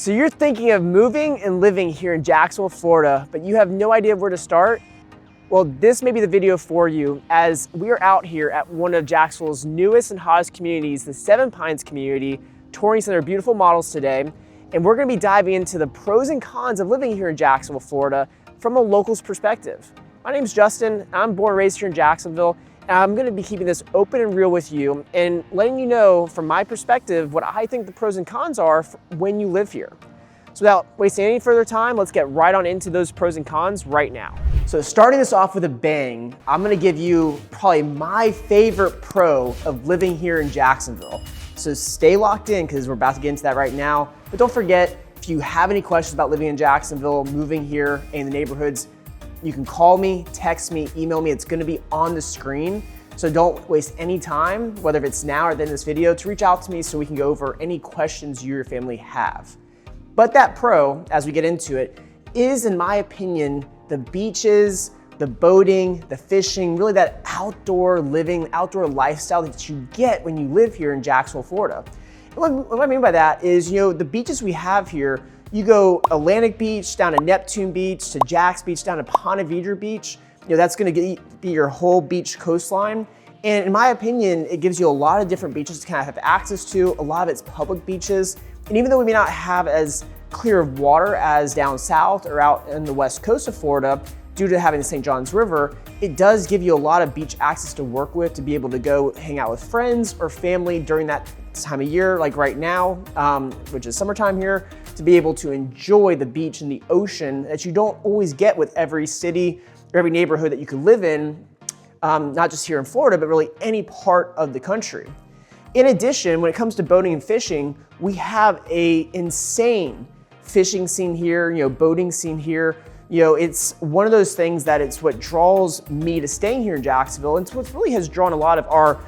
So you're thinking of moving and living here in Jacksonville, Florida, but you have no idea where to start? Well, this may be the video for you, as we are out here at one of Jacksonville's newest and hottest communities, the Seven Pines community, touring some of their beautiful models today. And we're gonna be diving into the pros and cons of living here in Jacksonville, Florida from a local's perspective. My name's Justin, I'm born and raised here in Jacksonville, and I'm gonna be keeping this open and real with you and letting you know from my perspective what I think the pros and cons are when you live here. So without wasting any further time, let's get right on into those pros and cons right now. So starting this off with a bang, I'm gonna give you probably my favorite pro of living here in Jacksonville. So stay locked in because we're about to get into that right now. But don't forget, if you have any questions about living in Jacksonville, moving here and the neighborhoods, you can call me, text me, email me. It's gonna be on the screen. So don't waste any time, whether it's now or at the end of this video, to reach out to me so we can go over any questions you or your family have. But that pro, as we get into it, is, in my opinion, the beaches, the boating, the fishing, really that outdoor living, outdoor lifestyle that you get when you live here in Jacksonville, Florida. And what I mean by that is, the beaches we have here, you go Atlantic Beach down to Neptune Beach to Jax Beach down to Ponte Vedra Beach, that's gonna be your whole beach coastline. And in my opinion, it gives you a lot of different beaches to kind of have access to. A lot of it's public beaches. And even though we may not have as clear of water as down south or out in the west coast of Florida, due to having the St. Johns River, it does give you a lot of beach access to work with, to be able to go hang out with friends or family during that time of year, like right now, which is summertime here, to be able to enjoy the beach and the ocean that you don't always get with every city or every neighborhood that you could live in, not just here in Florida, but really any part of the country. In addition, when it comes to boating and fishing, we have an insane fishing scene here, boating scene here. It's one of those things that it's what draws me to staying here in Jacksonville. And it's what really has drawn a lot of our,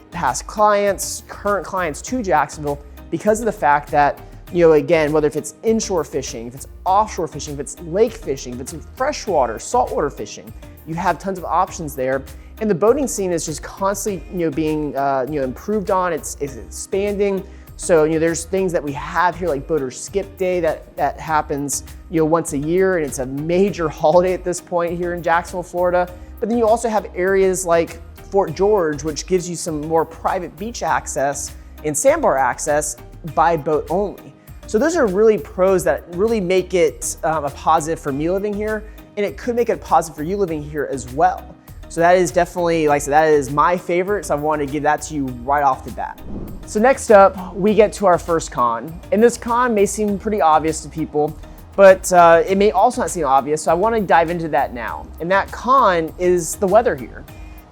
past clients, current clients to Jacksonville, because of the fact that, again, whether if it's inshore fishing, if it's offshore fishing, if it's lake fishing, if it's freshwater, saltwater fishing, you have tons of options there. And the boating scene is just constantly, being, improved on. It's expanding. So, there's things that we have here like Boater Skip Day that happens, once a year, and it's a major holiday at this point here in Jacksonville, Florida. But then you also have areas like Fort George, which gives you some more private beach access and sandbar access by boat only. So those are really pros that really make it a positive for me living here, and it could make it positive for you living here as well. So that is definitely, like I said, that is my favorite, so I wanted to give that to you right off the bat. So next up, we get to our first con. And this con may seem pretty obvious to people, but it may also not seem obvious, so I want to dive into that now. And that con is the weather here.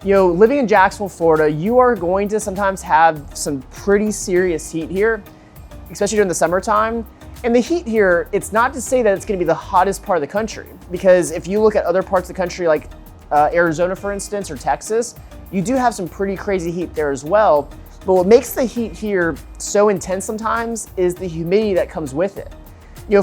Living in Jacksonville, Florida, you are going to sometimes have some pretty serious heat here, especially during the summertime. And the heat here, it's not to say that it's going to be the hottest part of the country, because if you look at other parts of the country, like Arizona, for instance, or Texas, you do have some pretty crazy heat there as well. But what makes the heat here so intense sometimes is the humidity that comes with it.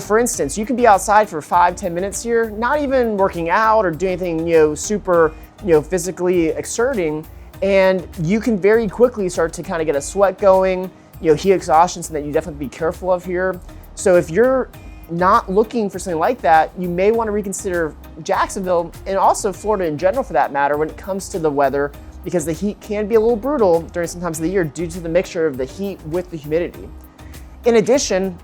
For instance, you can be outside for 5-10 minutes here, not even working out or doing anything, super, physically exerting, and you can very quickly start to kind of get a sweat going. Heat exhaustion, something that you definitely be careful of here. So if you're not looking for something like that, you may want to reconsider Jacksonville, and also Florida in general for that matter, when it comes to the weather, because the heat can be a little brutal during some times of the year due to the mixture of the heat with the humidity. In addition,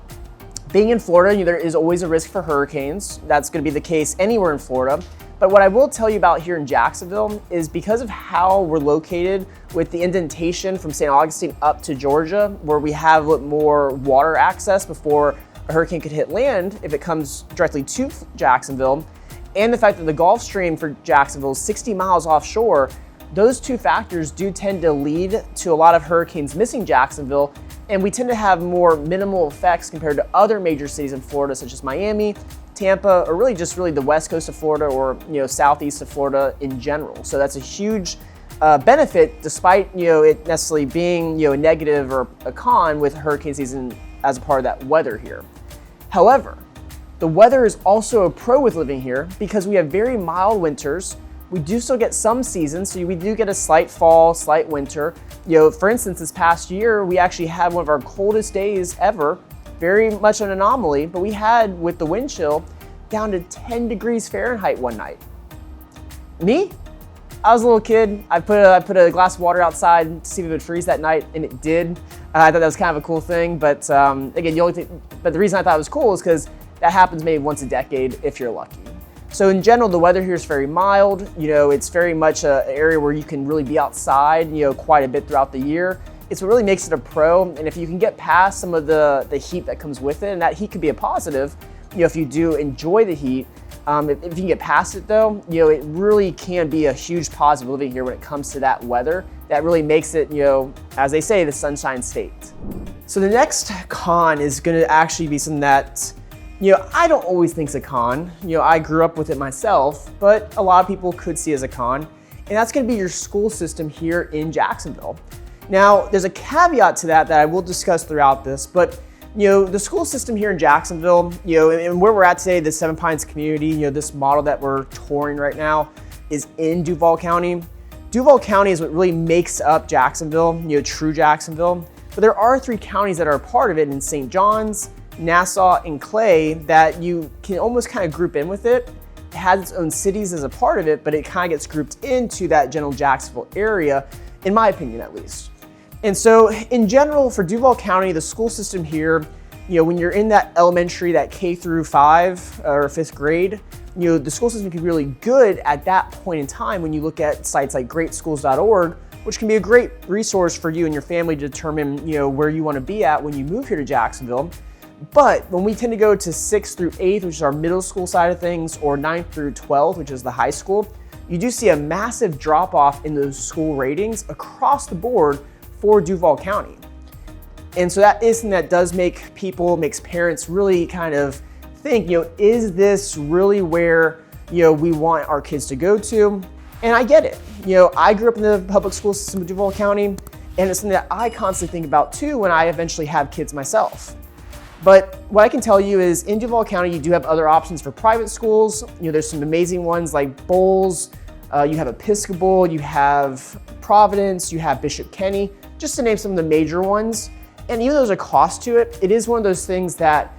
being in Florida, there is always a risk for hurricanes. That's going to be the case anywhere in Florida. But what I will tell you about here in Jacksonville is because of how we're located with the indentation from St. Augustine up to Georgia, where we have more water access before a hurricane could hit land if it comes directly to Jacksonville, and the fact that the Gulf Stream for Jacksonville is 60 miles offshore, those two factors do tend to lead to a lot of hurricanes missing Jacksonville, and we tend to have more minimal effects compared to other major cities in Florida, such as Miami, Tampa, or really the west coast of Florida, or southeast of Florida in general. So that's a huge benefit, despite it necessarily being a negative or a con with hurricane season as a part of that weather here. However, the weather is also a pro with living here because we have very mild winters. We do still get some seasons, so we do get a slight fall, slight winter. For instance, this past year, we actually had one of our coldest days ever very much an anomaly, but we had, with the wind chill, down to 10 degrees Fahrenheit one night. Me? I was a little kid. I put a glass of water outside to see if it would freeze that night, and it did. I thought that was kind of a cool thing, but again, but the reason I thought it was cool is because that happens maybe once a decade if you're lucky. So in general, the weather here is very mild. It's very much an area where you can really be outside, quite a bit throughout the year. It's what really makes it a pro. And if you can get past some of the heat that comes with it, and that heat could be a positive, if you do enjoy the heat, if you can get past it though, it really can be a huge positive living here when it comes to that weather. That really makes it, as they say, the sunshine state. So the next con is going to actually be something that I don't always think is a con. I grew up with it myself, but a lot of people could see as a con, and that's going to be your school system here in Jacksonville. Now, there's a caveat to that I will discuss throughout this, but the school system here in Jacksonville, and where we're at today, the Seven Pines community, this model that we're touring right now is in Duval County. Duval County is what really makes up Jacksonville, true Jacksonville. But there are 3 counties that are a part of it in St. John's, Nassau, and Clay that you can almost kind of group in with it. It has its own cities as a part of it, but it kind of gets grouped into that general Jacksonville area, in my opinion at least. And so in general, for Duval County, the school system here, when you're in that elementary, that K through 5 or 5th grade, the school system can be really good at that point in time when you look at sites like greatschools.org, which can be a great resource for you and your family to determine, where you want to be at when you move here to Jacksonville. But when we tend to go to 6th through 8th, which is our middle school side of things, or 9th through 12th, which is the high school, you do see a massive drop off in those school ratings across the board for Duval County. And so that is something that does makes parents really kind of think, is this really where, we want our kids to go to? And I get it. I grew up in the public school system of Duval County, and it's something that I constantly think about too when I eventually have kids myself. But what I can tell you is in Duval County, you do have other options for private schools. There's some amazing ones like Bowles, you have Episcopal, you have Providence, you have Bishop Kenny, just to name some of the major ones. And even though there's a cost to it, it is one of those things that,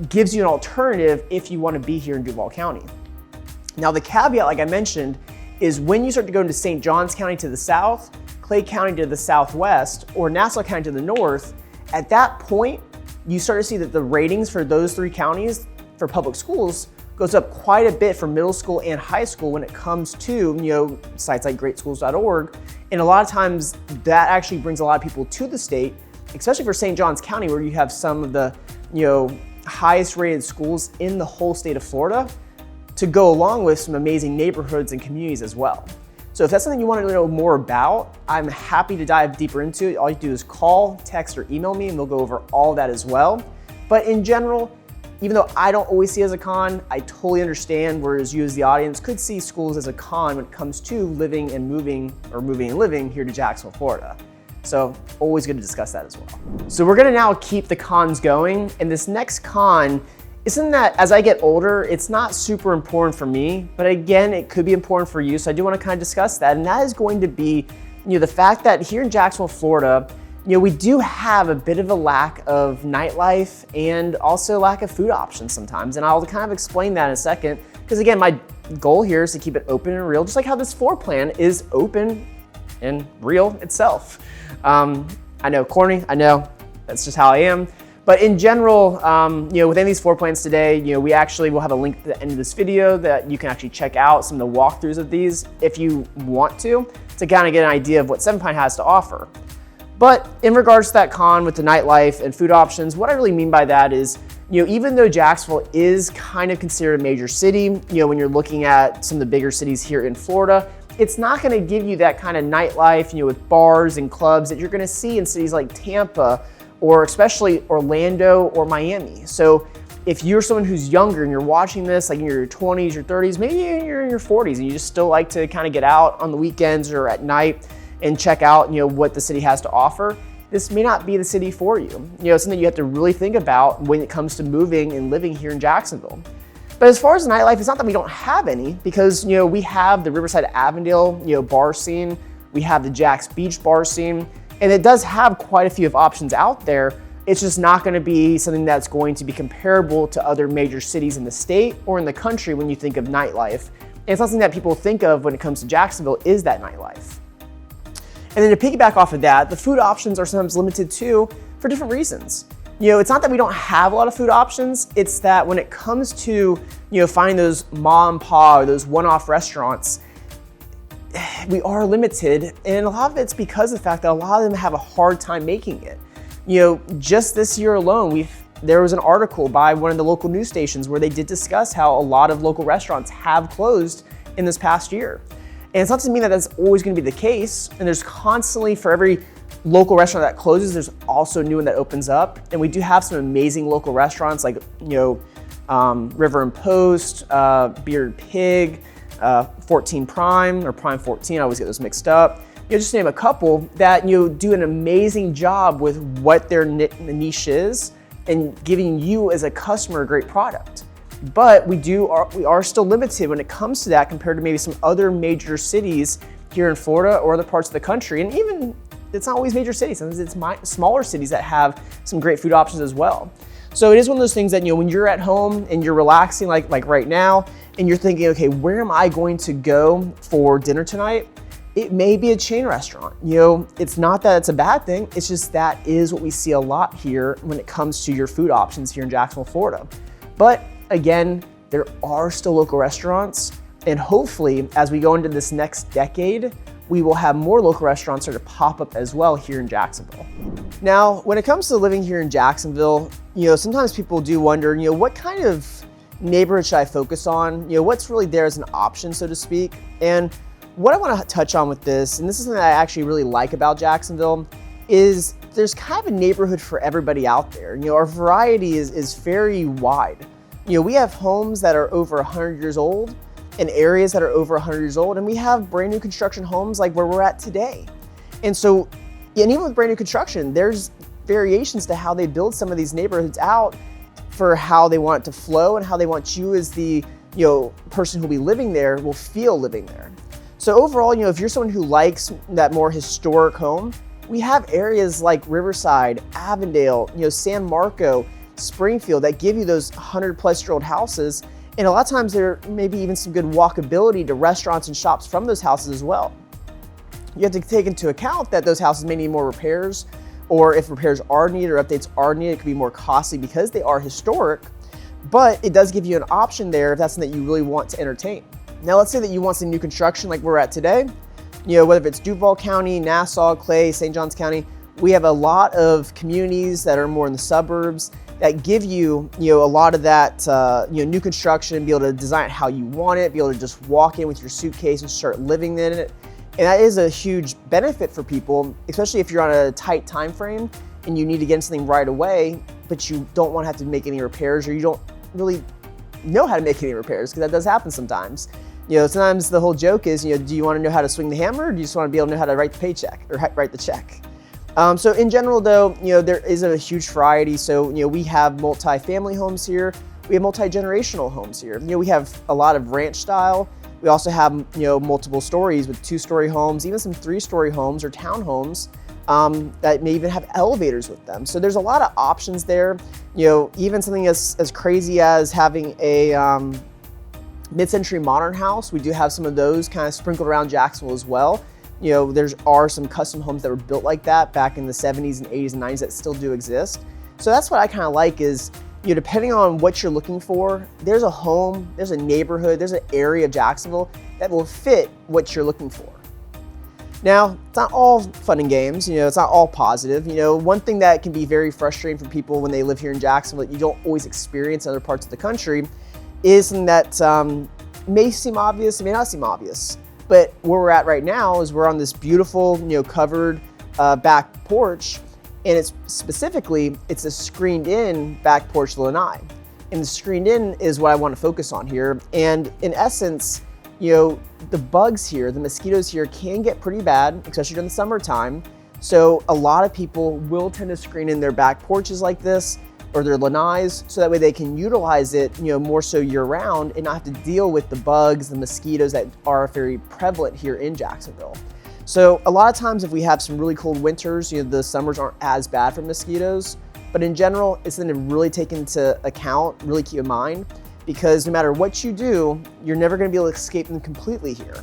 gives you an alternative if you want to be here in Duval County. Now the caveat, like I mentioned, is when you start to go into St. Johns County to the south, Clay County to the southwest, or Nassau County to the north, at that point, you start to see that the ratings for those 3 counties for public schools goes up quite a bit for middle school and high school when it comes to, sites like greatschools.org. And a lot of times that actually brings a lot of people to the state, especially for St. Johns County, where you have some of the, highest rated schools in the whole state of Florida, to go along with some amazing neighborhoods and communities as well. So if that's something you want to know more about, I'm happy to dive deeper into it. All you do is call, text, or email me, and we'll go over all of that as well. But in general, even though I don't always see it as a con, I totally understand, whereas you as the audience could see schools as a con when it comes to living and moving, or moving and living here to Jacksonville, Florida. So always good to discuss that as well. So we're gonna now keep the cons going, and this next con is something that as I get older, it's not super important for me, but again, it could be important for you. So I do wanna kind of discuss that, and that is going to be the fact that here in Jacksonville, Florida, we do have a bit of a lack of nightlife and also lack of food options sometimes. And I'll kind of explain that in a second, because again, my goal here is to keep it open and real, just like how this floor plan is open and real itself. I know, corny, I know, that's just how I am. But in general, within these floor plans today, we actually will have a link at the end of this video that you can actually check out some of the walkthroughs of these if you want to kind of get an idea of what Seven Pine has to offer. But in regards to that con with the nightlife and food options, what I really mean by that is, even though Jacksonville is kind of considered a major city, when you're looking at some of the bigger cities here in Florida, it's not gonna give you that kind of nightlife, with bars and clubs that you're gonna see in cities like Tampa, or especially Orlando or Miami. So if you're someone who's younger and you're watching this, like in your 20s, your 30s, maybe you're in your 40s and you just still like to kind of get out on the weekends or at night and check out, what the city has to offer, this may not be the city for you. It's something you have to really think about when it comes to moving and living here in Jacksonville. But as far as nightlife, it's not that we don't have any, because we have the Riverside Avondale bar scene, we have the Jax Beach bar scene, and it does have quite a few of options out there. It's just not going to be something that's going to be comparable to other major cities in the state or in the country when you think of nightlife. And it's something that people think of when it comes to Jacksonville is that nightlife. And then to piggyback off of that, the food options are sometimes limited too for different reasons. It's not that we don't have a lot of food options, it's that when it comes to, finding those mom and pop or those one-off restaurants, we are limited. And a lot of it's because of the fact that a lot of them have a hard time making it. Just this year alone, there was an article by one of the local news stations where they did discuss how a lot of local restaurants have closed in this past year. And it's not to mean that that's always going to be the case. And there's constantly, for every local restaurant that closes, there's also a new one that opens up. And we do have some amazing local restaurants like, River and Post, Bearded Pig, 14 Prime or Prime 14. I always get those mixed up. Just to name a couple that do an amazing job with what their niche is and giving you as a customer a great product. But we are still limited when it comes to that compared to maybe some other major cities here in Florida or other parts of the country. And even, it's not always major cities, sometimes it's smaller cities that have some great food options as well. So it is one of those things that, when you're at home and you're relaxing like right now, and you're thinking, okay, where am I going to go for dinner tonight? It may be a chain restaurant. It's not that it's a bad thing, it's just that is what we see a lot here when it comes to your food options here in Jacksonville, Florida. But again, there are still local restaurants, and hopefully as we go into this next decade, we will have more local restaurants start to pop up as well here in Jacksonville. Now, when it comes to living here in Jacksonville, sometimes people do wonder, what kind of neighborhood should I focus on? What's really there as an option, so to speak? And what I want to touch on with this, and this is something that I actually really like about Jacksonville, is there's kind of a neighborhood for everybody out there. Our variety is very wide. We have homes that are over 100 years old and areas that are over 100 years old, and we have brand new construction homes like where we're at today. And so, and even with brand new construction, there's variations to how they build some of these neighborhoods out for how they want it to flow and how they want you as the person who'll be living there will feel living there. So overall, if you're someone who likes that more historic home, we have areas like Riverside, Avondale, San Marco, Springfield that give you those 100-plus-year-old houses. And a lot of times there may be even some good walkability to restaurants and shops from those houses as well. You have to take into account that those houses may need more repairs, or if repairs are needed or updates are needed, it could be more costly because they are historic, but it does give you an option there if that's something that you really want to entertain. Now let's say that you want some new construction like we're at today, whether it's Duval County, Nassau, Clay, St. Johns County, we have a lot of communities that are more in the suburbs that give you, a lot of that, new construction, be able to design it how you want it, be able to just walk in with your suitcase and start living in it. And that is a huge benefit for people, especially if you're on a tight time frame and you need to get into something right away, but you don't want to have to make any repairs, or you don't really know how to make any repairs, because that does happen sometimes. Sometimes the whole joke is, do you want to know how to swing the hammer, or do you just want to be able to know how to write the paycheck or write the check? So in general though, there is a huge variety. So, we have multi-family homes here. We have multi-generational homes here. We have a lot of ranch style. We also have, multiple stories with 2-story homes, even some 3-story homes or townhomes that may even have elevators with them. So there's a lot of options there. Even something as crazy as having a mid-century modern house. We do have some of those kind of sprinkled around Jacksonville as well. There are some custom homes that were built like that back in the 70s and 80s and 90s that still do exist. So that's what I kind of like is, depending on what you're looking for, there's a home, there's a neighborhood, there's an area of Jacksonville that will fit what you're looking for. Now, it's not all fun and games, it's not all positive. One thing that can be very frustrating for people when they live here in Jacksonville that you don't always experience in other parts of the country is something that may seem obvious, it may not seem obvious. But where we're at right now is we're on this beautiful, covered back porch, and it's a screened-in back porch lanai. And the screened-in is what I want to focus on here. And in essence, the bugs here, the mosquitoes here can get pretty bad, especially during the summertime. So a lot of people will tend to screen in their back porches like this, or their lanais, so that way they can utilize it, more so year-round and not have to deal with the bugs, the mosquitoes that are very prevalent here in Jacksonville. So a lot of times if we have some really cold winters, the summers aren't as bad for mosquitoes, But in general, it's something to really take into account, really keep in mind, because no matter what you do, you're never gonna be able to escape them completely here.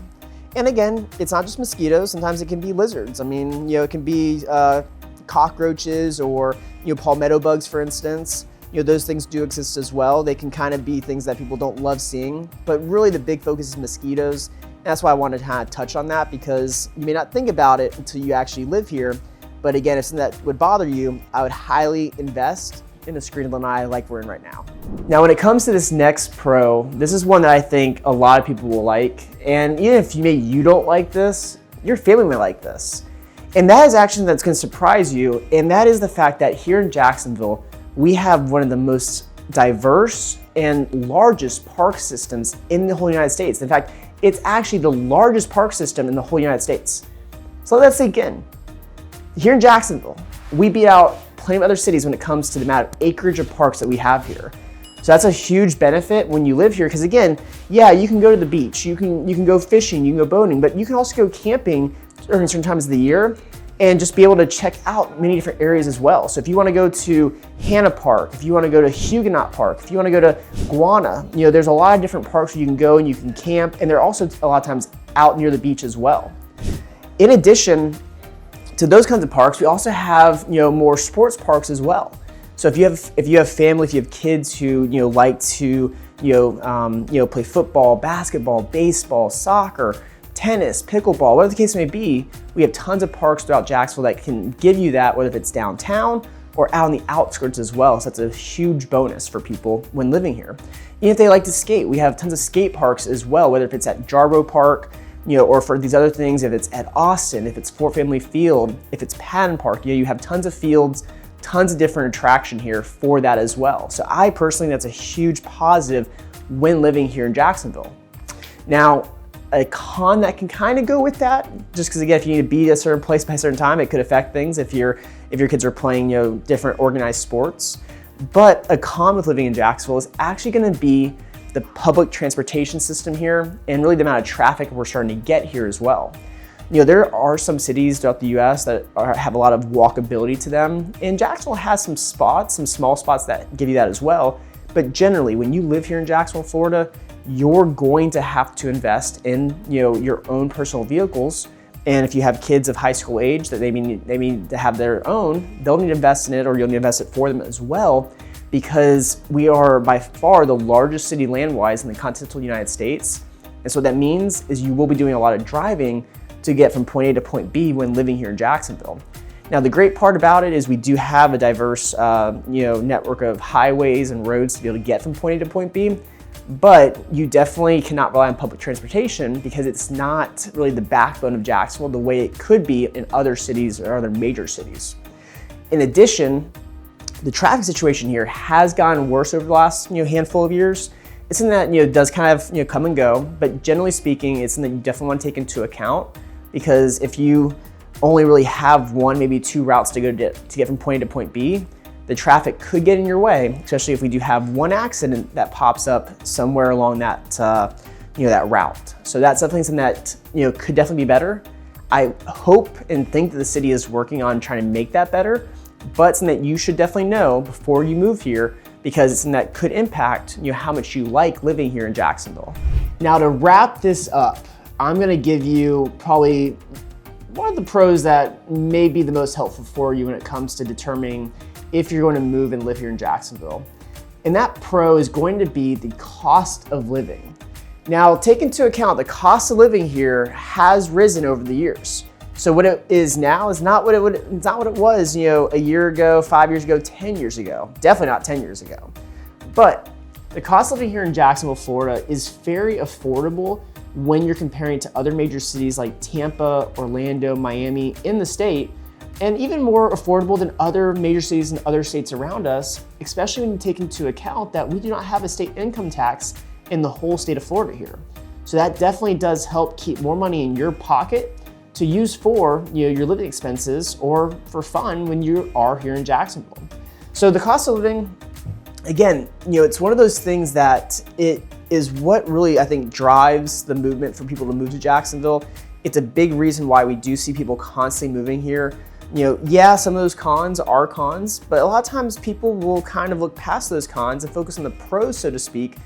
And again, it's not just mosquitoes, sometimes it can be lizards. I mean, it can be cockroaches or, palmetto bugs, for instance. Those things do exist as well. They can kind of be things that people don't love seeing, but really the big focus is mosquitoes. And that's why I wanted to kind of touch on that, because you may not think about it until you actually live here. But again, if something that would bother you, I would highly invest in a screened lanai like we're in right now. Now, when it comes to this next pro, this is one that I think a lot of people will like. And even if maybe you don't like this, your family may like this. And that is actually that's gonna surprise you. And that is the fact that here in Jacksonville, we have one of the most diverse and largest park systems in the whole United States. In fact, it's actually the largest park system in the whole United States. So let's sink in. Here in Jacksonville, we beat out plenty of other cities when it comes to the amount of acreage of parks that we have here. So that's a huge benefit when you live here, because again, yeah, you can go to the beach, you can go fishing, you can go boating, but you can also go camping during certain times of the year and just be able to check out many different areas as well. So if you want to go to Hanna Park, if you want to go to Huguenot Park, if you want to go to Guana, there's a lot of different parks where you can go and you can camp, and they're also a lot of times out near the beach as well. In addition to those kinds of parks, we also have more sports parks as well. So if you have family, if you have kids who like to play football, basketball, baseball, soccer, tennis, pickleball, whatever the case may be, we have tons of parks throughout Jacksonville that can give you that, whether it's downtown or out on the outskirts as well. So that's a huge bonus for people when living here. Even if they like to skate, we have tons of skate parks as well, whether if it's at Jarbo Park, or for these other things, if it's at Austin, if it's Fort Family Field, if it's Patton Park, you have tons of fields, tons of different attraction here for that as well. So I personally, that's a huge positive when living here in Jacksonville. Now, a con that can kind of go with that, just because again, if you need to be at a certain place by a certain time, it could affect things if your kids are playing different organized sports. But a con with living in Jacksonville is actually going to be the public transportation system here, and really the amount of traffic we're starting to get here as well. There are some cities throughout the US that have a lot of walkability to them, and Jacksonville has some small spots that give you that as well. But generally, when you live here in Jacksonville, Florida, you're going to have to invest in your own personal vehicles. And if you have kids of high school age that they need to have their own, they'll need to invest in it, or you'll need to invest it for them as well, because we are by far the largest city land-wise in the continental United States. And so what that means is you will be doing a lot of driving to get from point A to point B when living here in Jacksonville. Now, the great part about it is we do have a diverse network of highways and roads to be able to get from point A to point B, but you definitely cannot rely on public transportation because it's not really the backbone of Jacksonville the way it could be in other cities or other major cities. In addition, the traffic situation here has gotten worse over the last handful of years. It's something that does kind of come and go, but generally speaking, it's something you definitely want to take into account, because if you only really have one, maybe two routes to get from point A to point B, the traffic could get in your way, especially if we do have one accident that pops up somewhere along that that route. So that's definitely something that could definitely be better. I hope and think that the city is working on trying to make that better, but something that you should definitely know before you move here, because it's something that could impact how much you like living here in Jacksonville. Now, to wrap this up, I'm gonna give you probably one of the pros that may be the most helpful for you when it comes to determining if you're going to move and live here in Jacksonville. And that pro is going to be the cost of living. Now, take into account the cost of living here has risen over the years. So what it is now is not what it was, a year ago, 5 years ago, 10 years ago. Definitely not 10 years ago. But the cost of living here in Jacksonville, Florida is very affordable when you're comparing to other major cities like Tampa, Orlando, Miami in the state, and even more affordable than other major cities in other states around us, especially when you take into account that we do not have a state income tax in the whole state of Florida here. So that definitely does help keep more money in your pocket to use for your living expenses or for fun when you are here in Jacksonville. So the cost of living, again, it's one of those things that it is what really, I think, drives the movement for people to move to Jacksonville. It's a big reason why we do see people constantly moving here. Yeah, some of those cons are cons, but a lot of times people will kind of look past those cons and focus on the pros, so to speak,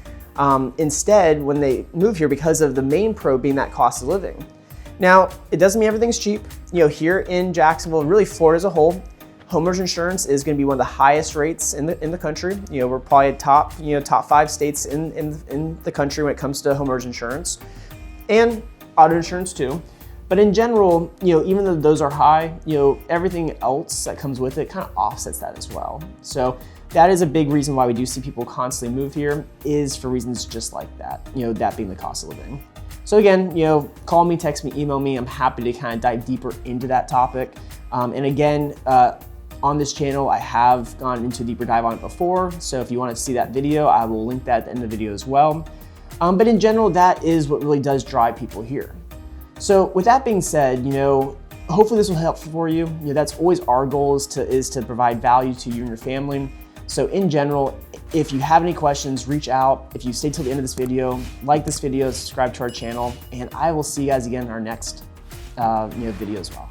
instead when they move here, because of the main pro being that cost of living. Now, it doesn't mean everything's cheap. Here in Jacksonville, and really Florida as a whole, homeowners insurance is going to be one of the highest rates in the country. We're probably top 5 states in the country when it comes to homeowners insurance, and auto insurance too. But in general, even though those are high, everything else that comes with it kind of offsets that as well. So that is a big reason why we do see people constantly move here, is for reasons just like that, that being the cost of living. So again, call me, text me, email me. I'm happy to kind of dive deeper into that topic. And again, on this channel, I have gone into a deeper dive on it before. So if you want to see that video, I will link that at the end of the video as well. But in general, that is what really does drive people here. So with that being said, hopefully this will help for you. That's always our goal, is to provide value to you and your family. So in general, if you have any questions, reach out. If you stay till the end of this video, like this video, subscribe to our channel, and I will see you guys again in our next video as well.